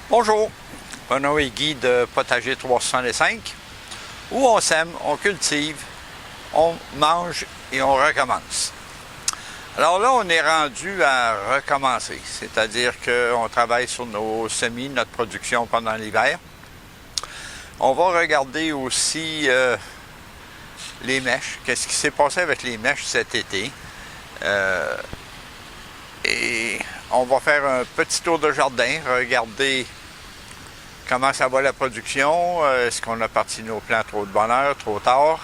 Bonjour, Benoît et Guy de Potager 365, où on sème, on cultive, on mange et on recommence. Alors là, on est rendu à recommencer, c'est-à-dire qu'on travaille sur nos semis, notre production pendant l'hiver. On va regarder aussi les mèches, qu'est-ce qui s'est passé avec les mèches cet été. Et on va faire un petit tour de jardin, regarder comment ça va la production, est-ce qu'on a parti nos plants trop de bonne heure, trop tard.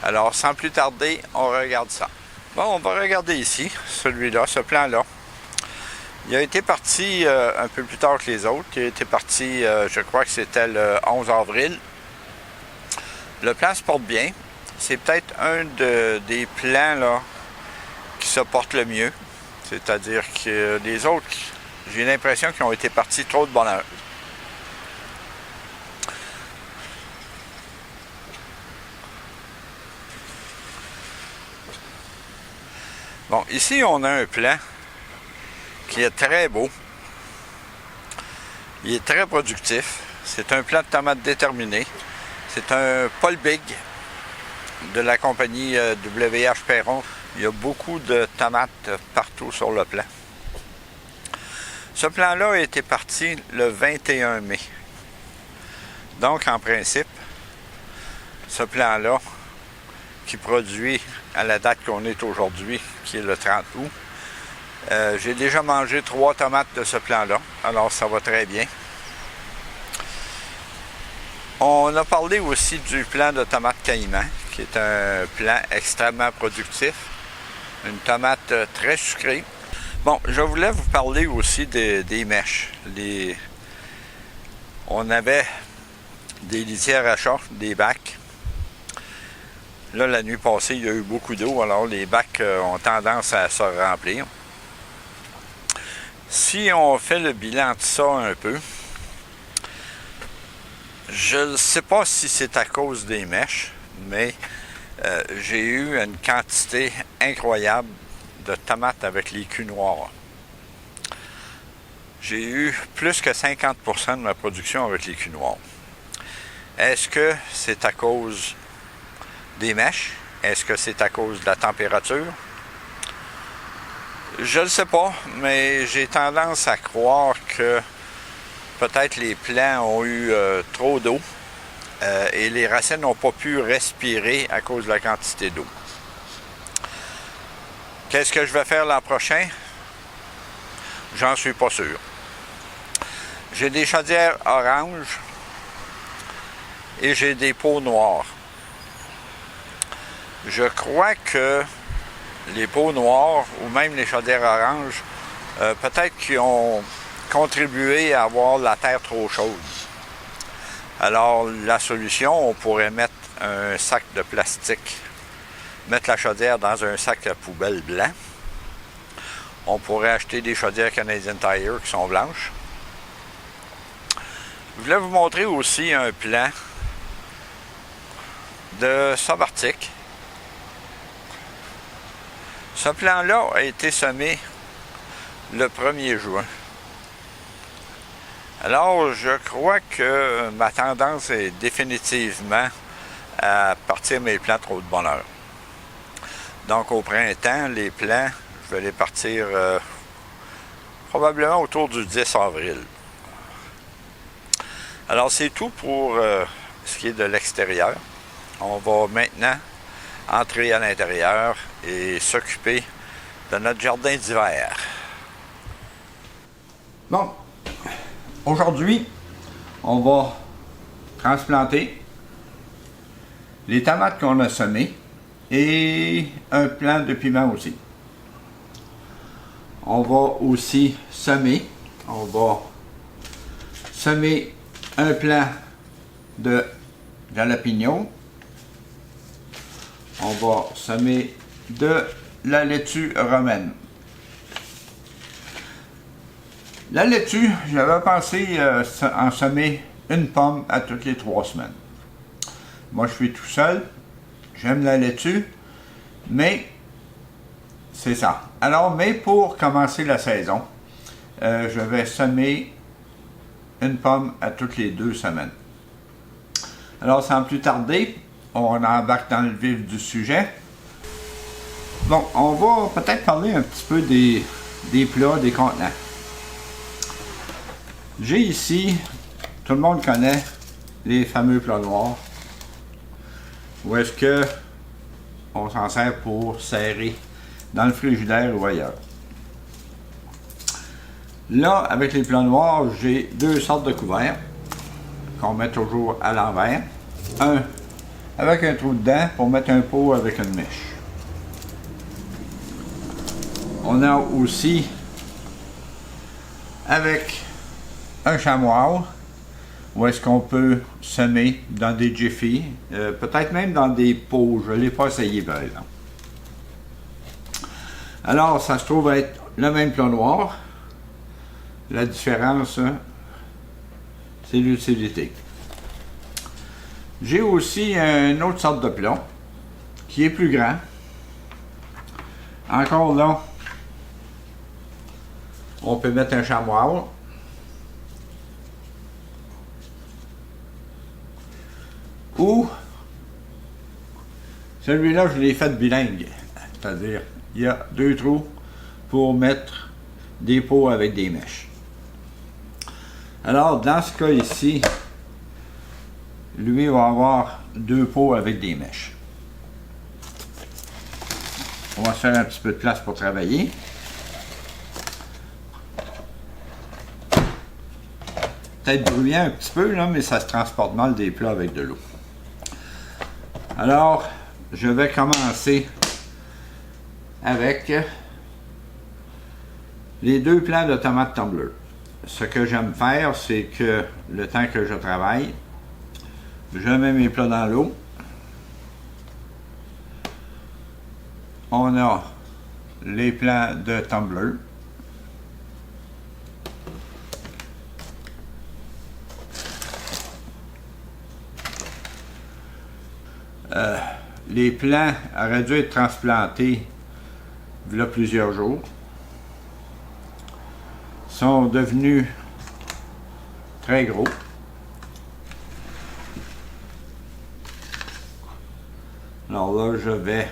Alors sans plus tarder, on regarde ça. Bon, on va regarder ici, celui-là, ce plan-là. Il a été parti un peu plus tard que les autres. Il a été parti, je crois que c'était le 11 avril. Le plan se porte bien. C'est peut-être un des plans là, qui se porte le mieux. C'est-à-dire que les autres, j'ai l'impression qu'ils ont été partis trop de bonne heure. Bon, ici, on a un plan qui est très beau. Il est très productif. C'est un plan de tomates déterminé. C'est un Paul Big de la compagnie WH Perron. Il y a beaucoup de tomates partout sur le plan. Ce plan-là a été parti le 21 mai. Donc, en principe, ce plan-là, qui produit à la date qu'on est aujourd'hui, qui est le 30 août, j'ai déjà mangé 3 tomates de ce plan-là, alors ça va très bien. On a parlé aussi du plan de tomate caïman, qui est un plan extrêmement productif. Une tomate très sucrée. Bon, je voulais vous parler aussi des mèches. On avait des litières à chat, des bacs. Là, la nuit passée, il y a eu beaucoup d'eau, alors les bacs ont tendance à se remplir. Si on fait le bilan de ça un peu, je ne sais pas si c'est à cause des mèches, mais j'ai eu une quantité incroyable de tomates avec les culs noirs. J'ai eu plus que 50% de ma production avec les culs noirs. Est-ce que c'est à cause des mèches? Est-ce que c'est à cause de la température? Je ne sais pas, mais j'ai tendance à croire que peut-être les plants ont eu trop d'eau et les racines n'ont pas pu respirer à cause de la quantité d'eau. Qu'est-ce que je vais faire l'an prochain? J'en suis pas sûr. J'ai des chaudières oranges et j'ai des pots noirs. Je crois que les pots noirs ou même les chaudières oranges, peut-être qu'ils ont contribué à avoir la terre trop chaude. Alors, la solution, on pourrait mettre un sac de plastique, mettre la chaudière dans un sac à poubelle blanc. On pourrait acheter des chaudières Canadian Tire qui sont blanches. Je voulais vous montrer aussi un plan de Sabartic. Ce plan-là a été semé le 1er juin. Alors, je crois que ma tendance est définitivement à partir mes plants trop de bonne heure. Donc, au printemps, les plants, je vais les partir probablement autour du 10 avril. Alors, c'est tout pour ce qui est de l'extérieur. On va maintenant entrer à l'intérieur et s'occuper de notre jardin d'hiver. Bon. Aujourd'hui, on va transplanter les tomates qu'on a semées et un plant de piment aussi. On va aussi semer, un plant de jalapeno. On va semer de la laitue romaine. La laitue, j'avais pensé en semer une pomme à toutes les 3 semaines. Moi, je suis tout seul. J'aime la laitue, mais c'est ça. Alors, mais pour commencer la saison, je vais semer une pomme à toutes les 2 semaines. Alors, sans plus tarder, on embarque dans le vif du sujet. Bon, on va peut-être parler un petit peu des plats, des contenants. J'ai ici, tout le monde connaît les fameux plats noirs, où est-ce que on s'en sert pour serrer dans le frigidaire ou ailleurs. Là, avec les plats noirs, j'ai 2 sortes de couverts qu'on met toujours à l'envers. Un avec un trou dedans pour mettre un pot avec une mèche. On a aussi avec un chamois où est-ce qu'on peut semer dans des jiffy, peut-être même dans des pots. Je ne l'ai pas essayé par exemple. Alors, ça se trouve être le même plat noir. La différence, c'est l'utilité. J'ai aussi une autre sorte de plat qui est plus grand. Encore là, on peut mettre un chamois. Ou, celui-là, je l'ai fait bilingue. C'est-à-dire, il y a 2 trous pour mettre des pots avec des mèches. Alors, dans ce cas ici, lui va avoir 2 pots avec des mèches. On va se faire un petit peu de place pour travailler. Peut-être bruyant un petit peu, là, mais ça se transporte mal des plats avec de l'eau. Alors, je vais commencer avec les 2 plants de tomates tumbler. Ce que j'aime faire, c'est que le temps que je travaille, je mets mes plats dans l'eau. On a les plants de tumbler. Les plants auraient dû être transplantés il y a plusieurs jours. Sont devenus très gros. Alors là, je vais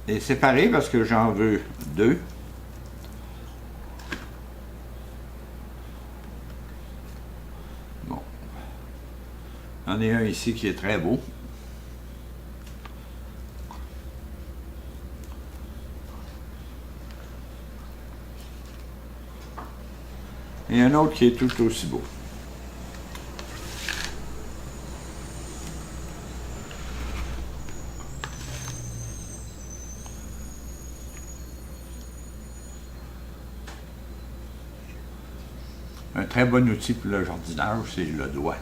les séparer parce que j'en veux 2. Bon. J'en ai un ici qui est très beau. Et un autre qui est tout aussi beau. Un très bon outil pour le jardinage, c'est le doigt.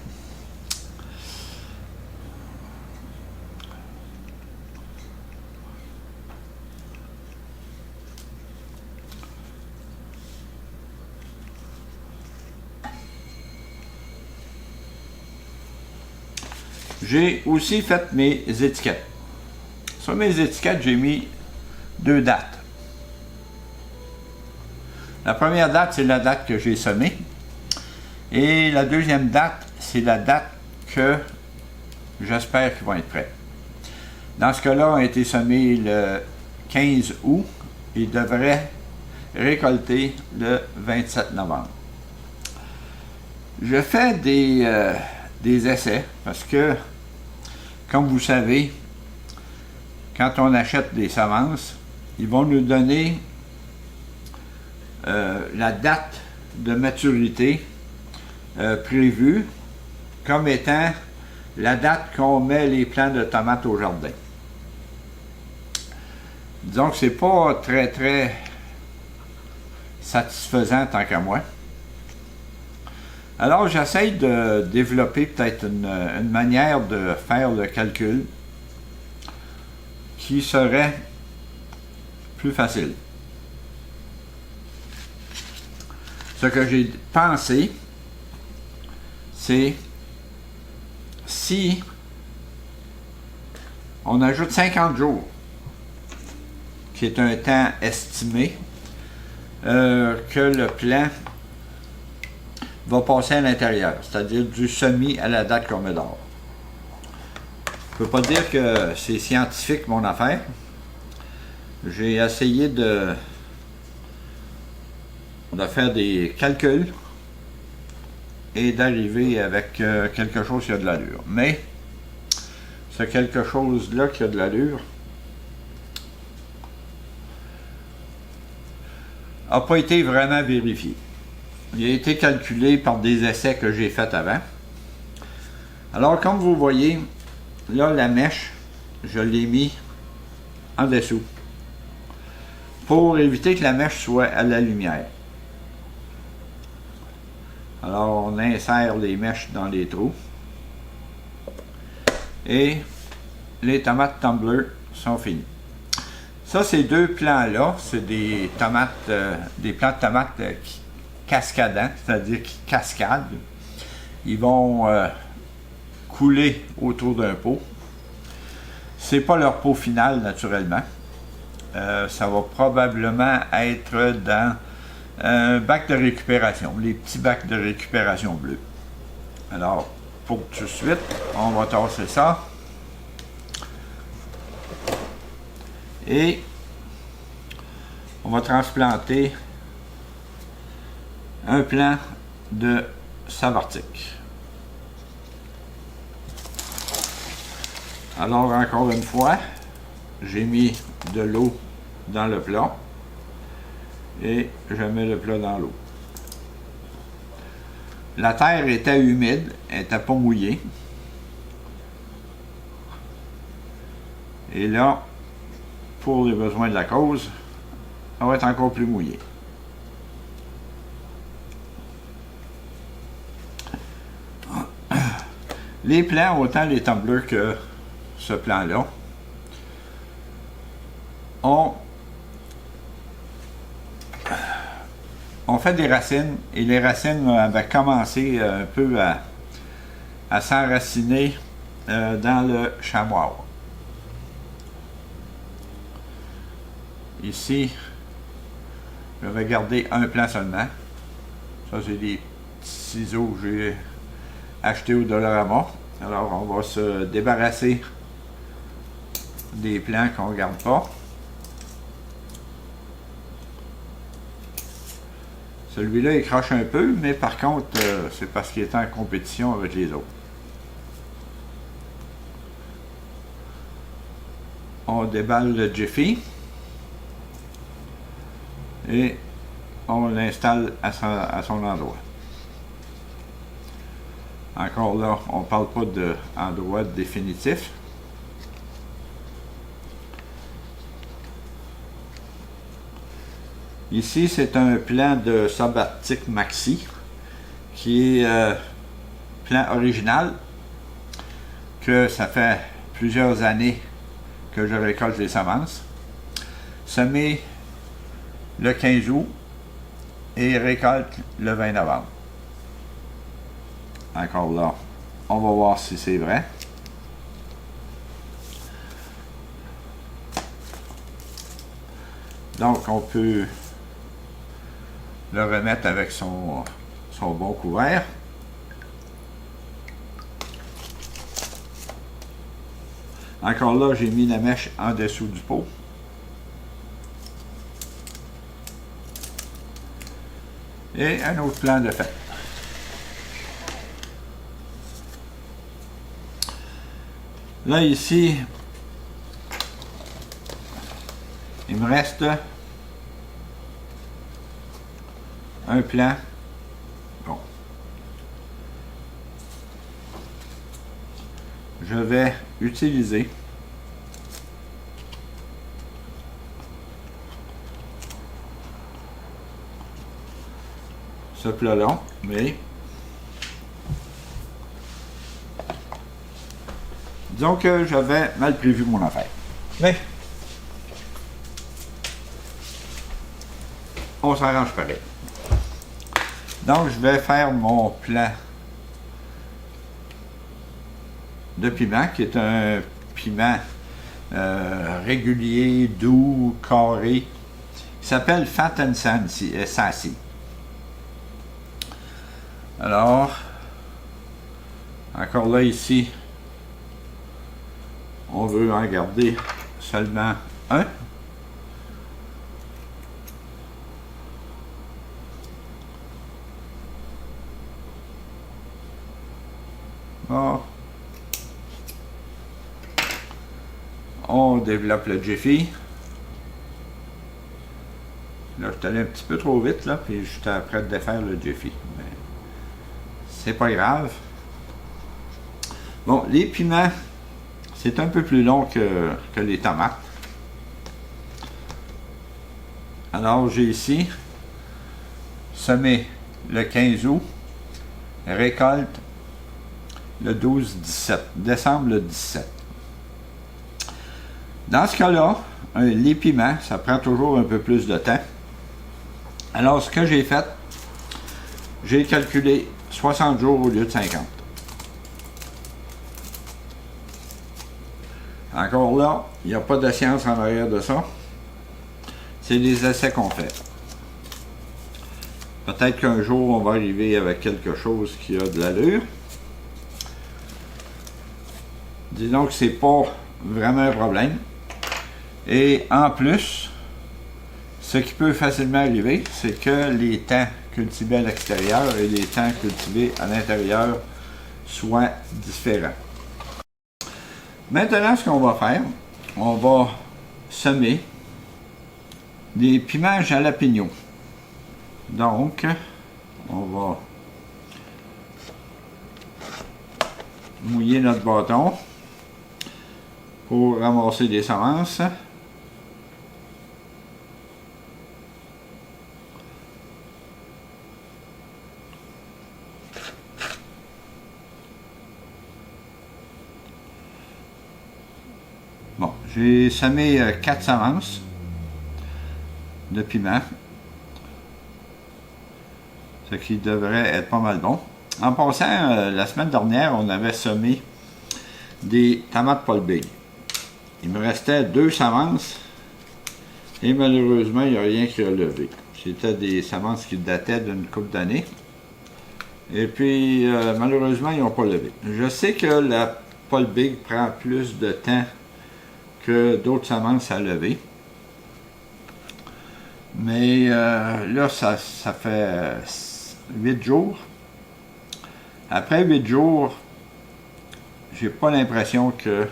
J'ai aussi fait mes étiquettes. Sur mes étiquettes, j'ai mis 2 dates. La première date, c'est la date que j'ai semée. Et la deuxième date, c'est la date que j'espère qu'ils vont être prêts. Dans ce cas-là, ont été semés le 15 août et devraient récolter le 27 novembre. Je fais des essais parce que, comme vous savez, quand on achète des semences, ils vont nous donner la date de maturité prévue comme étant la date qu'on met les plants de tomates au jardin. Disons que c'est pas très satisfaisant tant qu'à moi. Alors j'essaye de développer peut-être une manière de faire le calcul qui serait plus facile. Ce que j'ai pensé, c'est si on ajoute 50 jours, qui est un temps estimé, que le plant va passer à l'intérieur, c'est-à-dire du semis à la date qu'on met dehors. Je ne peux pas dire que c'est scientifique mon affaire. J'ai essayé de faire des calculs et d'arriver avec quelque chose qui a de l'allure. Mais ce quelque chose-là qui a de l'allure n'a pas été vraiment vérifié. Il a été calculé par des essais que j'ai faits avant. Alors, comme vous voyez, là, la mèche, je l'ai mis en dessous pour éviter que la mèche soit à la lumière. Alors, on insère les mèches dans les trous. Et les tomates tumbler sont finies. Ça, ces deux plants-là, c'est des tomates, des plants de tomates cascadants, c'est-à-dire qui cascadent. Ils vont couler autour d'un pot. C'est pas leur pot final, naturellement. Ça va probablement être dans un bac de récupération, les petits bacs de récupération bleus. Alors, pour tout de suite, on va tasser ça. Et on va transplanter un plant de savartique. Alors, encore une fois, j'ai mis de l'eau dans le plat et je mets le plat dans l'eau. La terre était humide, elle n'était pas mouillée. Et là, pour les besoins de la cause, elle va être encore plus mouillée. Les plants, autant les tumblers que ce plant-là, ont fait des racines et les racines avaient commencé un peu à s'enraciner dans le chamois. Ici, je vais garder un plant seulement. Ça, c'est des petits ciseaux que j'ai achetés au Dollarama. Alors, on va se débarrasser des plants qu'on ne garde pas. Celui-là, il crache un peu, mais par contre, c'est parce qu'il est en compétition avec les autres. On déballe le Jiffy et on l'installe à son endroit. Encore là, on ne parle pas d'endroit définitif. Ici, c'est un plant de Savartique Maxi qui est plant original, que ça fait plusieurs années que je récolte les semences. Semé le 15 août et récolte le 20 novembre. Encore là, on va voir si c'est vrai. Donc, on peut le remettre avec son bon couvert. Encore là, j'ai mis la mèche en dessous du pot. Et un autre plant de fait. Là, ici, il me reste un plant. Bon. Je vais utiliser ce plat-là, mais disons que j'avais mal prévu mon affaire. Mais on s'arrange pareil. Donc, je vais faire mon plant de piment, qui est un piment régulier, doux, carré. Il s'appelle Fat and Sassy. Alors, encore là ici, on veut en garder seulement un. Bon. On développe le Jiffy. Là, je suis allé un petit peu trop vite, là, puis j'étais prêt de défaire le Jiffy. Mais c'est pas grave. Bon, les piments, c'est un peu plus long que les tomates. Alors, j'ai ici semé le 15 août, récolte le 12-17, décembre le 17. Dans ce cas-là, les piments, ça prend toujours un peu plus de temps. Alors, ce que j'ai fait, j'ai calculé 60 jours au lieu de 50. Encore là, il n'y a pas de science en arrière de ça. C'est des essais qu'on fait. Peut-être qu'un jour, on va arriver avec quelque chose qui a de l'allure. Disons que c'est pas vraiment un problème. Et en plus, ce qui peut facilement arriver, c'est que les temps cultivés à l'extérieur et les temps cultivés à l'intérieur soient différents. Maintenant, ce qu'on va faire, on va semer des piments jalapeno. Donc, on va mouiller notre bâton pour ramasser des semences. Bon, j'ai semé 4 semences de piment, ce qui devrait être pas mal bon. En passant, la semaine dernière, on avait semé des tomates Paul Big. Il me restait 2 semences et malheureusement, il n'y a rien qui a levé. C'était des semences qui dataient d'une couple d'années. Et puis, malheureusement, ils n'ont pas levé. Je sais que la Paul Big prend plus de temps que d'autres semences à lever. Mais là, ça fait 8 jours. Après 8 jours, j'ai pas l'impression que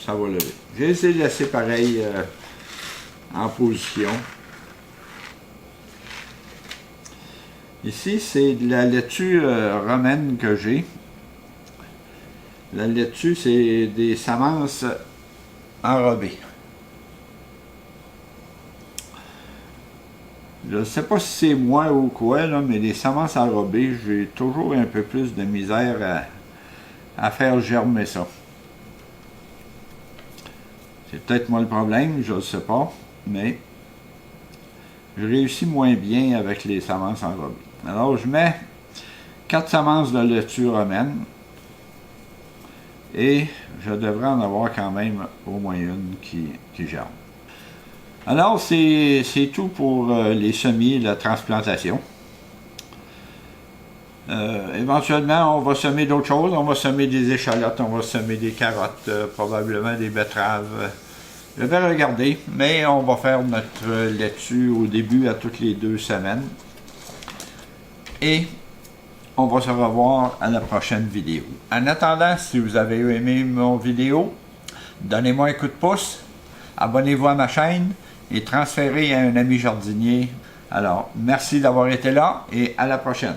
ça va lever. J'ai essayé de laisser pareil en position. Ici, c'est de la laitue romaine que j'ai. La laitue, c'est des semences enrobées. Je ne sais pas si c'est moi ou quoi, là, mais les semences enrobées, j'ai toujours un peu plus de misère à faire germer ça. C'est peut-être moi le problème, je ne sais pas, mais je réussis moins bien avec les semences enrobées. Alors, je mets 4 semences de laitue romaine et je devrais en avoir quand même au moins une qui germe. Alors, c'est tout pour les semis et la transplantation. Éventuellement, on va semer d'autres choses. On va semer des échalotes, on va semer des carottes, probablement des betteraves. Je vais regarder, mais on va faire notre laitue au début à toutes les 2 semaines. Et on va se revoir à la prochaine vidéo. En attendant, si vous avez aimé mon vidéo, donnez-moi un coup de pouce, abonnez-vous à ma chaîne et transférez à un ami jardinier. Alors, merci d'avoir été là et à la prochaine.